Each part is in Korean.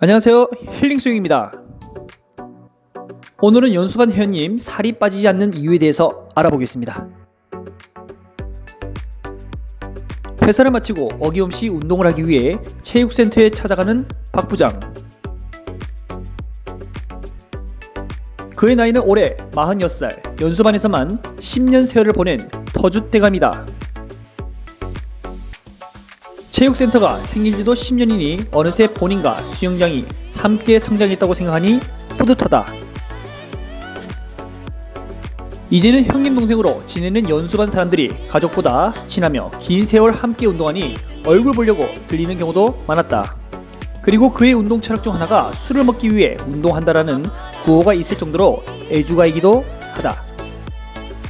안녕하세요, 힐링스윙입니다. 오늘은 연수반 회원님 살이 빠지지 않는 이유에 대해서 알아보겠습니다. 회사를 마치고 어김없이 운동을 하기 위해 체육센터에 찾아가는 박 부장. 그의 나이는 올해 46살, 연수반에서만 10년 세월을 보낸 터줏대감이다. 체육센터가 생긴 지도 10년이니 어느새 본인과 수영장이 함께 성장했다고 생각하니 뿌듯하다. 이제는 형님 동생으로 지내는 연수반 사람들이 가족보다 친하며 긴 세월 함께 운동하니 얼굴 보려고 들리는 경우도 많았다. 그리고 그의 운동 철학 중 하나가 술을 먹기 위해 운동한다라는 구호가 있을 정도로 애주가이기도 하다.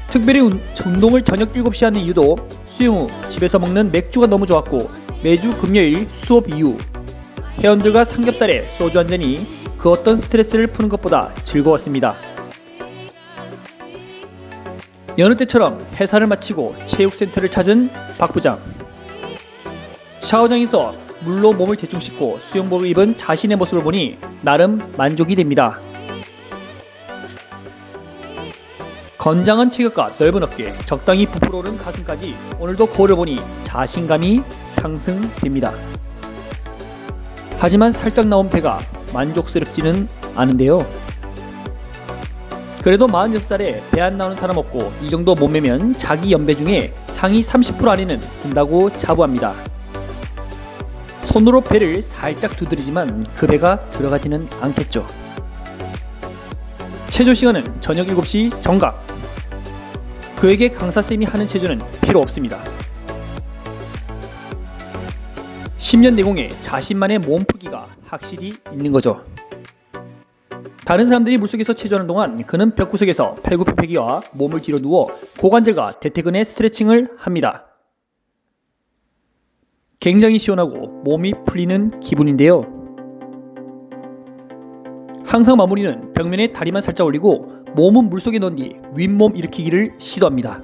특별히 운동을 저녁 7시에 하는 이유도 수영 후 집에서 먹는 맥주가 너무 좋았고, 매주 금요일 수업 이후 회원들과 삼겹살에 소주 한 잔이 그 어떤 스트레스를 푸는 것보다 즐거웠습니다. 여느 때처럼 회사를 마치고 체육센터를 찾은 박 부장. 샤워장에서 물로 몸을 대충 씻고 수영복을 입은 자신의 모습을 보니 나름 만족이 됩니다. 건장한 체격과 넓은 어깨, 적당히 부풀어 오른 가슴까지 오늘도 거울을 보니 자신감이 상승됩니다. 하지만 살짝 나온 배가 만족스럽지는 않은데요. 그래도 46살에 배 안 나오는 사람 없고, 이 정도 몸매면 자기 연배 중에 상위 30% 안에는 든다고 자부합니다. 손으로 배를 살짝 두드리지만 그 배가 들어가지는 않겠죠. 체조 시간은 저녁 7시 정각. 그에게 강사쌤이 하는 체조는 필요 없습니다. 10년 내공에 자신만의 몸풀기가 확실히 있는 거죠. 다른 사람들이 물속에서 체조하는 동안 그는 벽구석에서 팔굽혀펴기와 몸을 뒤로 누워 고관절과 대퇴근의 스트레칭을 합니다. 굉장히 시원하고 몸이 풀리는 기분인데요. 항상 마무리는 벽면에 다리만 살짝 올리고 몸은 물속에 넣은 뒤 윗몸 일으키기를 시도합니다.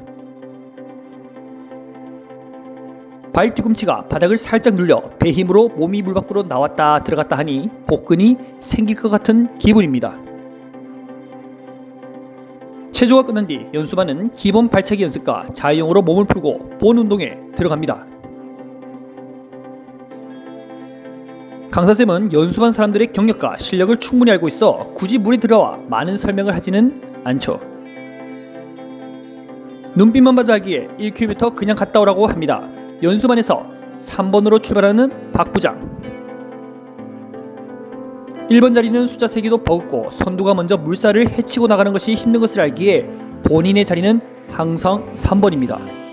발 뒤꿈치가 바닥을 살짝 눌려 배 힘으로 몸이 물 밖으로 나왔다 들어갔다 하니 복근이 생길 것 같은 기분입니다. 체조가 끝난 뒤 연수반은 기본 발차기 연습과 자유형으로 몸을 풀고 본 운동에 들어갑니다. 강사쌤은 연수반 사람들의 경력과 실력을 충분히 알고 있어 굳이 물에 들어와 많은 설명을 하지는 않죠. 눈빛만 봐도 알기에 1km 그냥 갔다 오라고 합니다. 연수반에서 3번으로 출발하는 박 부장. 1번 자리는 숫자 3개도 버겁고 선두가 먼저 물살을 헤치고 나가는 것이 힘든 것을 알기에 본인의 자리는 항상 3번입니다.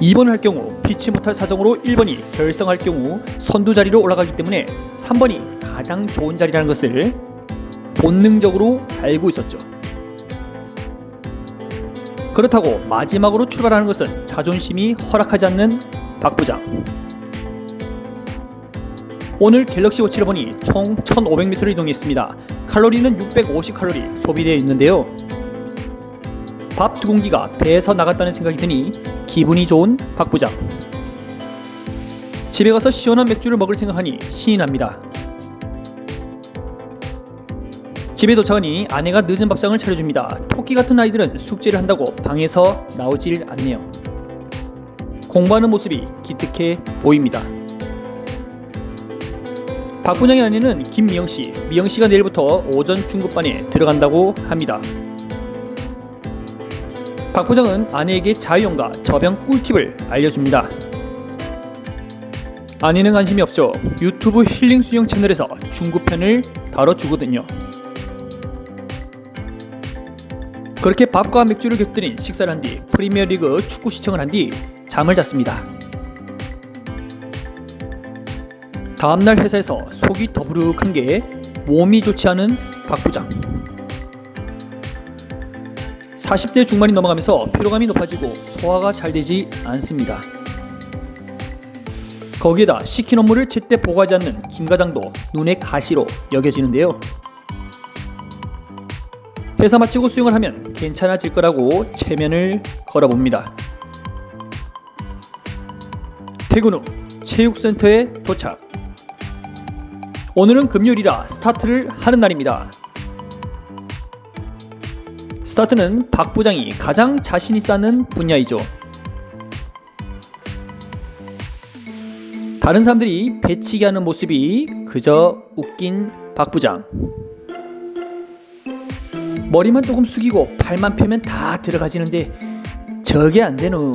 2번을 할 경우 피치 못할 사정으로 1번이 결성할 경우 선두 자리로 올라가기 때문에 3번이 가장 좋은 자리라는 것을 본능적으로 알고 있었죠. 그렇다고 마지막으로 출발하는 것은 자존심이 허락하지 않는 박 부장. 오늘 갤럭시 워치를 보니 총 1500m를 이동했습니다. 칼로리는 650칼로리 소비되어 있는데요. 밥 2공기가 배에서 나갔다는 생각이 드니 기분이 좋은 박 부장. 집에 가서 시원한 맥주를 먹을 생각하니 신이 납니다. 집에 도착하니 아내가 늦은 밥상을 차려줍니다. 토끼 같은 아이들은 숙제를 한다고 방에서 나오질 않네요. 공부하는 모습이 기특해 보입니다. 박 부장의 아내는 김미영씨. 미영씨가 내일부터 오전 중급반에 들어간다고 합니다. 박 부장은 아내에게 자유형과 저병 꿀팁을 알려줍니다. 아내는 관심이 없죠. 유튜브 힐링 수영 채널에서 중급편을 다뤄주거든요. 그렇게 밥과 맥주를 곁들인 식사를 한 뒤 프리미어리그 축구 시청을 한 뒤 잠을 잤습니다. 다음날 회사에서 속이 더부룩한 게 몸이 좋지 않은 박 부장. 40대 중반이 넘어가면서 피로감이 높아지고 소화가 잘 되지 않습니다. 거기에다 시킨 업무를 제때 보고하지 않는 김과장도 눈의 가시로 여겨지는데요. 회사 마치고 수영을 하면 괜찮아질 거라고 체면을 걸어봅니다. 퇴근 후 체육센터에 도착. 오늘은 금요일이라 스타트를 하는 날입니다. 스타트는 박 부장이 가장 자신 있어 하는 분야이죠. 다른 사람들이 배치기 하는 모습이 그저 웃긴 박 부장. 머리만 조금 숙이고 발만 펴면 다 들어가지는데 저게 안 되노.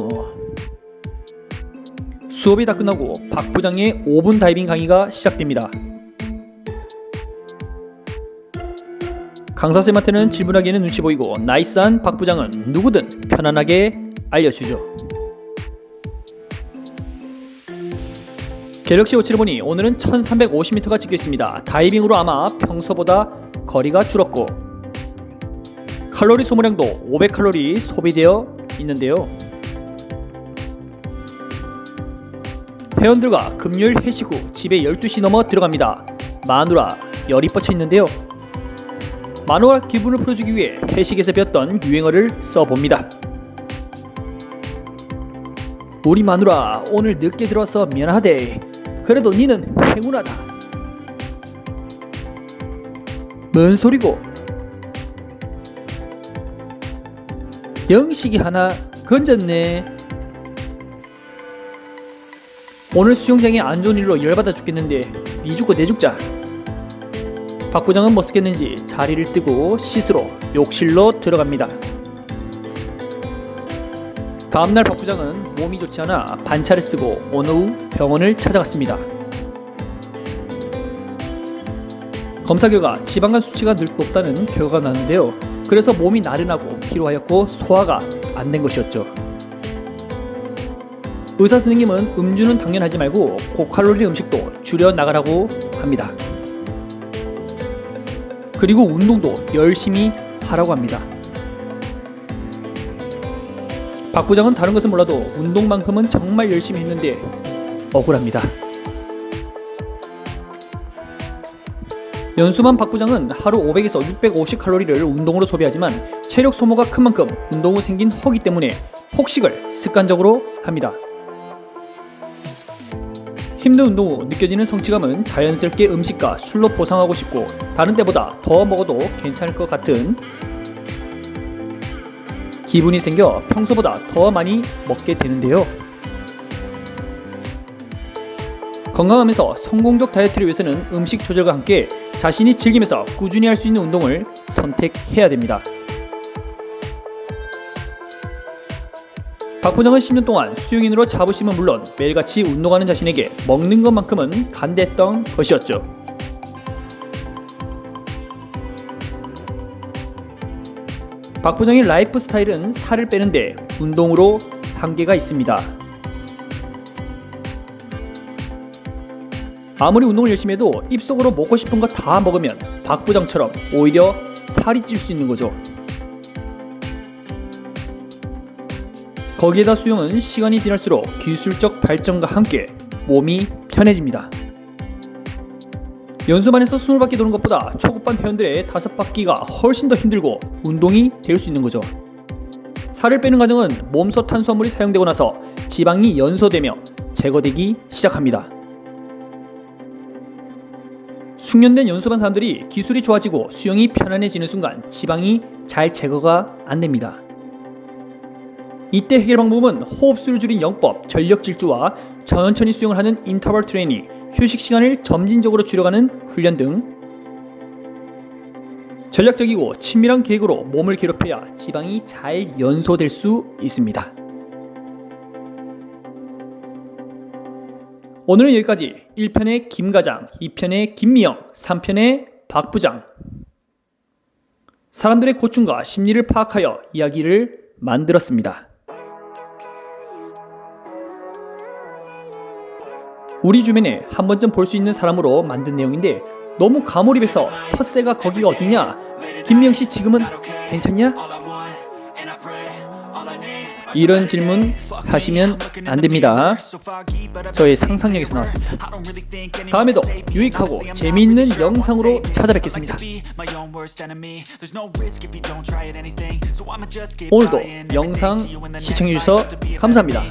수업이 다 끝나고 박 부장의 5분 다이빙 강의가 시작됩니다. 강사쌤한테는 질문하기에는 눈치 보이고 나이스한 박 부장은 누구든 편안하게 알려주죠. 갤럭시 워치를 보니 오늘은 1350m가 찍혀있습니다. 다이빙으로 아마 평소보다 거리가 줄었고 칼로리 소모량도 500칼로리 소비되어 있는데요. 회원들과 금요일 회식 후 집에 12시 넘어 들어갑니다. 마누라 열이 뻗쳐 있는데요. 마누라 기분을 풀어주기 위해 회식에서 배웠던 유행어를 써봅니다. 우리 마누라 오늘 늦게 들어와서 미안하대. 그래도 니는 행운하다. 뭔 소리고? 영식이 하나 건졌네. 오늘 수영장에 안 좋은 일로 열받아 죽겠는데 니 죽고 내 죽자. 박 부장은 뭐 쓰겠는지 자리를 뜨고 씻으러 욕실로 들어갑니다. 다음날 박 부장은 몸이 좋지 않아 반차를 쓰고 오늘 오후 병원을 찾아갔습니다. 검사 결과 지방간 수치가 늘 높다는 결과가 나는데요. 그래서 몸이 나른하고 피로하였고 소화가 안 된 것이었죠. 의사 선생님은 음주는 당연하지 말고 고칼로리 음식도 줄여 나가라고 합니다. 그리고 운동도 열심히 하라고 합니다. 박 부장은 다른 것은 몰라도 운동만큼은 정말 열심히 했는데 억울합니다. 연수만 박 부장은 하루 500에서 650칼로리를 운동으로 소비하지만 체력 소모가 큰 만큼 운동 후 생긴 허기 때문에 폭식을 습관적으로 합니다. 힘든 운동 후 느껴지는 성취감은 자연스럽게 음식과 술로 보상하고 싶고 다른 때보다 더 먹어도 괜찮을 것 같은 기분이 생겨 평소보다 더 많이 먹게 되는데요. 건강하면서 성공적 다이어트를 위해서는 음식 조절과 함께 자신이 즐기면서 꾸준히 할 수 있는 운동을 선택해야 됩니다. 박 부장은 10년 동안 수영인으로 자부심은 물론 매일같이 운동하는 자신에게 먹는 것만큼은 간대했던 것이었죠. 박 부장의 라이프 스타일은 살을 빼는데 운동으로 한계가 있습니다. 아무리 운동을 열심히 해도 입속으로 먹고 싶은 거 다 먹으면 박 부장처럼 오히려 살이 찔 수 있는 거죠. 거기에다 수영은 시간이 지날수록 기술적 발전과 함께 몸이 편해집니다. 연수반에서 20바퀴 도는 것보다 초급반 회원들의 5바퀴가 훨씬 더 힘들고 운동이 될 수 있는 거죠. 살을 빼는 과정은 몸소 탄수화물이 사용되고 나서 지방이 연소되며 제거되기 시작합니다. 숙련된 연수반 사람들이 기술이 좋아지고 수영이 편안해지는 순간 지방이 잘 제거가 안 됩니다. 이때 해결 방법은 호흡수를 줄인 영법, 전력 질주와 천천히 수영을 하는 인터벌 트레이닝, 휴식 시간을 점진적으로 줄여가는 훈련 등 전략적이고 친밀한 계획으로 몸을 괴롭혀야 지방이 잘 연소될 수 있습니다. 오늘은 여기까지. 1편의 김과장, 2편의 김미영, 3편의 박부장. 사람들의 고충과 심리를 파악하여 이야기를 만들었습니다. 우리 주변에 한 번쯤 볼 수 있는 사람으로 만든 내용인데 너무 가몰입해서 텃세가 거기가 어디냐? 김미영씨 지금은 괜찮냐? 이런 질문 하시면 안 됩니다. 저의 상상력에서 나왔습니다. 다음에도 유익하고 재미있는 영상으로 찾아뵙겠습니다. 오늘도 영상 시청해주셔서 감사합니다.